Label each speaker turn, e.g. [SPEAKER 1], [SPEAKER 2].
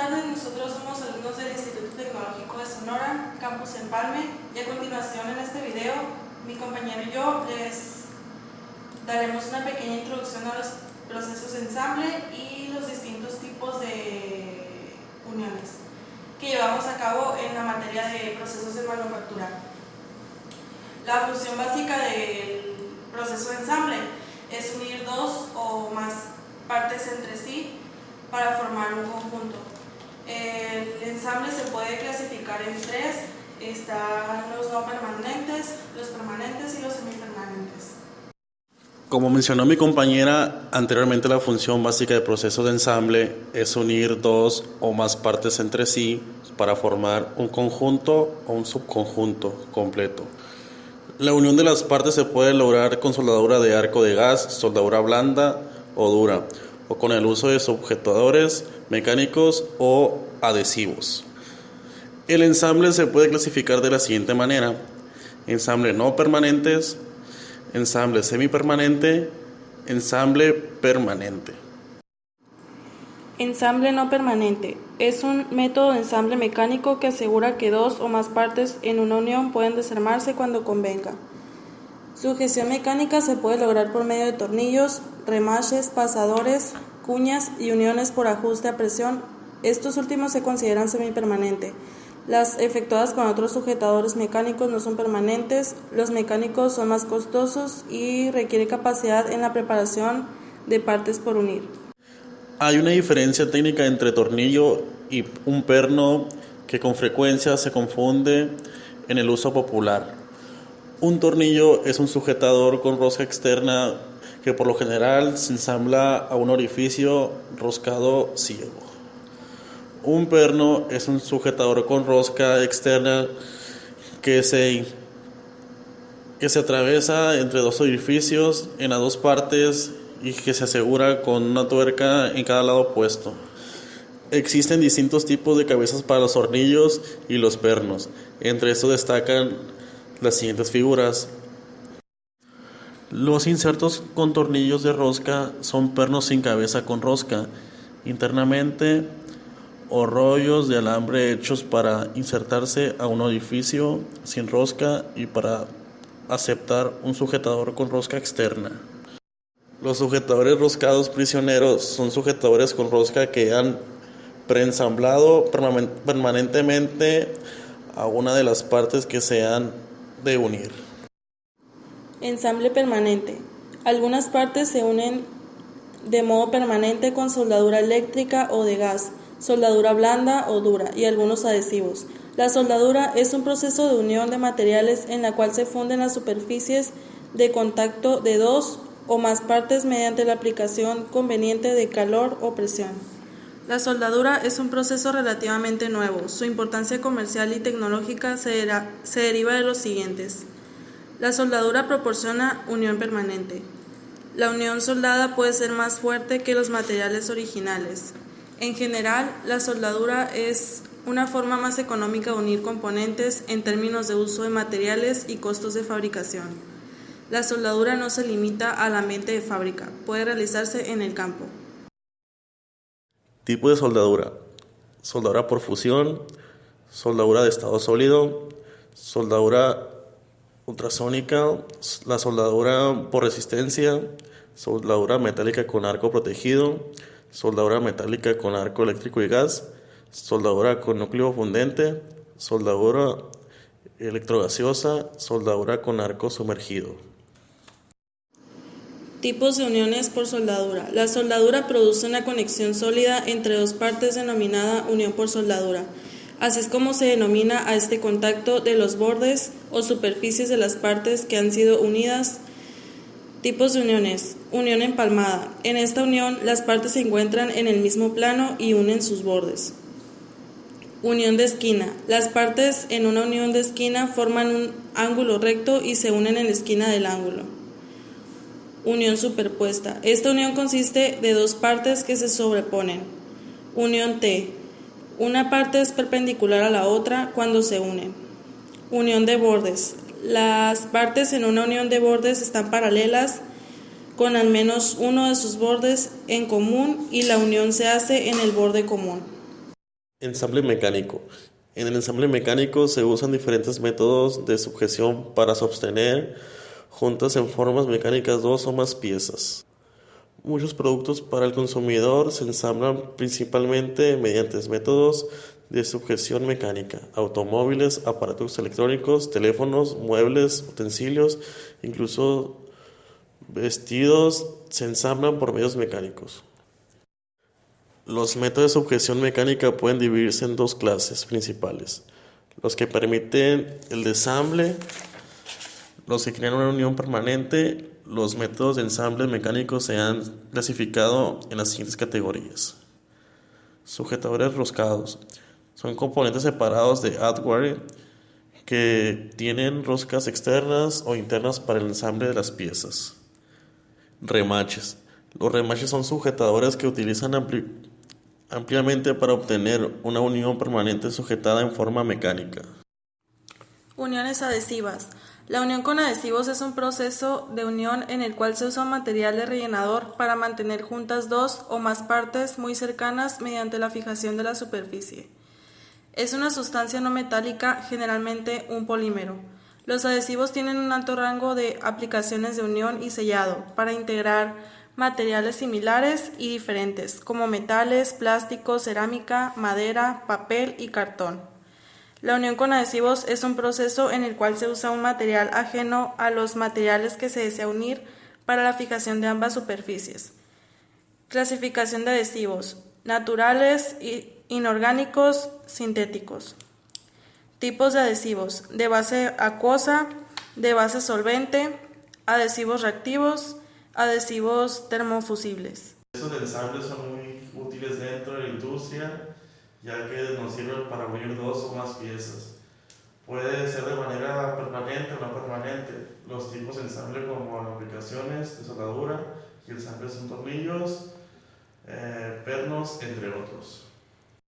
[SPEAKER 1] tardes, nosotros somos alumnos del Instituto Tecnológico de Sonora, Campus Empalme, y a continuación en este video, mi compañero y yo les daremos una pequeña introducción a los procesos de ensamble y los distintos tipos de uniones que llevamos a cabo en la materia de procesos de manufactura. La función básica del proceso de ensamble es unir dos o más partes entre sí para formar un conjunto. El ensamble se puede clasificar en tres: están los no permanentes, los permanentes y los semipermanentes.
[SPEAKER 2] Como mencionó mi compañera anteriormente, la función básica del proceso de ensamble es unir dos o más partes entre sí para formar un conjunto o un subconjunto completo. La unión de las partes se puede lograr con soldadura de arco de gas, soldadura blanda o dura, o con el uso de sujetadores mecánicos o adhesivos. El ensamble se puede clasificar de la siguiente manera: ensamble no permanentes, ensamble semipermanente, ensamble permanente.
[SPEAKER 1] Ensamble no permanente es un método de ensamble mecánico que asegura que dos o más partes en una unión pueden desarmarse cuando convenga. Sujeción mecánica se puede lograr por medio de tornillos, remaches, pasadores, cuñas y uniones por ajuste a presión. Estos últimos se consideran semipermanente. Las efectuadas con otros sujetadores mecánicos no son permanentes. Los mecánicos son más costosos y requiere capacidad en la preparación de partes por unir.
[SPEAKER 2] Hay una diferencia técnica entre tornillo y un perno que con frecuencia se confunde en el uso popular. Un tornillo es un sujetador con rosca externa que por lo general se ensambla a un orificio roscado ciego. Un perno es un sujetador con rosca externa que se atraviesa entre dos orificios en las dos partes y que se asegura con una tuerca en cada lado opuesto. Existen distintos tipos de cabezas para los tornillos y los pernos. Entre estos destacan las siguientes figuras. Los insertos con tornillos de rosca son pernos sin cabeza con rosca internamente o rollos de alambre hechos para insertarse a un orificio sin rosca y para aceptar un sujetador con rosca externa. Los sujetadores roscados prisioneros son sujetadores con rosca que han preensamblado permanentemente a una de las partes que se han de unir.
[SPEAKER 1] Ensamble permanente. Algunas partes se unen de modo permanente con soldadura eléctrica o de gas, soldadura blanda o dura y algunos adhesivos. La soldadura es un proceso de unión de materiales en la cual se funden las superficies de contacto de dos o más partes mediante la aplicación conveniente de calor o presión. La soldadura es un proceso relativamente nuevo. Su importancia comercial y tecnológica se deriva de los siguientes. La soldadura proporciona unión permanente. La unión soldada puede ser más fuerte que los materiales originales. En general, la soldadura es una forma más económica de unir componentes en términos de uso de materiales y costos de fabricación. La soldadura no se limita al ambiente de fábrica, puede realizarse en el campo.
[SPEAKER 2] Tipo de soldadura: soldadura por fusión, soldadura de estado sólido, soldadura ultrasónica, la soldadura por resistencia, soldadura metálica con arco protegido, soldadura metálica con arco eléctrico y gas, soldadura con núcleo fundente, soldadura electrogaseosa, soldadura con arco sumergido.
[SPEAKER 1] Tipos de uniones por soldadura. La soldadura produce una conexión sólida entre dos partes denominada unión por soldadura. Así es como se denomina a este contacto de los bordes o superficies de las partes que han sido unidas. Tipos de uniones. Unión empalmada. En esta unión las partes se encuentran en el mismo plano y unen sus bordes. Unión de esquina. Las partes en una unión de esquina forman un ángulo recto y se unen en la esquina del ángulo. Unión superpuesta. Esta unión consiste de dos partes que se sobreponen. Unión T. Una parte es perpendicular a la otra cuando se unen. Unión de bordes. Las partes en una unión de bordes están paralelas con al menos uno de sus bordes en común y la unión se hace en el borde común.
[SPEAKER 2] Ensamble mecánico. En el ensamble mecánico se usan diferentes métodos de sujeción para sostener juntas en formas mecánicas dos o más piezas. Muchos productos para el consumidor se ensamblan principalmente mediante métodos de sujeción mecánica: automóviles, aparatos electrónicos, teléfonos, muebles, utensilios, incluso vestidos se ensamblan por medios mecánicos. Los métodos de sujeción mecánica pueden dividirse en dos clases principales: los que permiten el desamble, los que crean una unión permanente. Los métodos de ensamble mecánico se han clasificado en las siguientes categorías. Sujetadores roscados. Son componentes separados de hardware que tienen roscas externas o internas para el ensamble de las piezas. Remaches. Los remaches son sujetadores que utilizan ampliamente para obtener una unión permanente sujetada en forma mecánica.
[SPEAKER 1] Uniones adhesivas. La unión con adhesivos es un proceso de unión en el cual se usa un material de rellenador para mantener juntas dos o más partes muy cercanas mediante la fijación de la superficie. Es una sustancia no metálica, generalmente un polímero. Los adhesivos tienen un alto rango de aplicaciones de unión y sellado para integrar materiales similares y diferentes, como metales, plásticos, cerámica, madera, papel y cartón. La unión con adhesivos es un proceso en el cual se usa un material ajeno a los materiales que se desea unir para la fijación de ambas superficies. Clasificación de adhesivos: naturales, inorgánicos, sintéticos. Tipos de adhesivos: de base acuosa, de base solvente, adhesivos reactivos, adhesivos termofusibles.
[SPEAKER 2] Estos ensambles son muy útiles dentro de la industria, ya que nos sirven para unir dos o más piezas. Puede ser de manera permanente o no permanente. Los tipos de ensamble, como aplicaciones de soldadura y ensambles en tornillos, pernos, entre otros.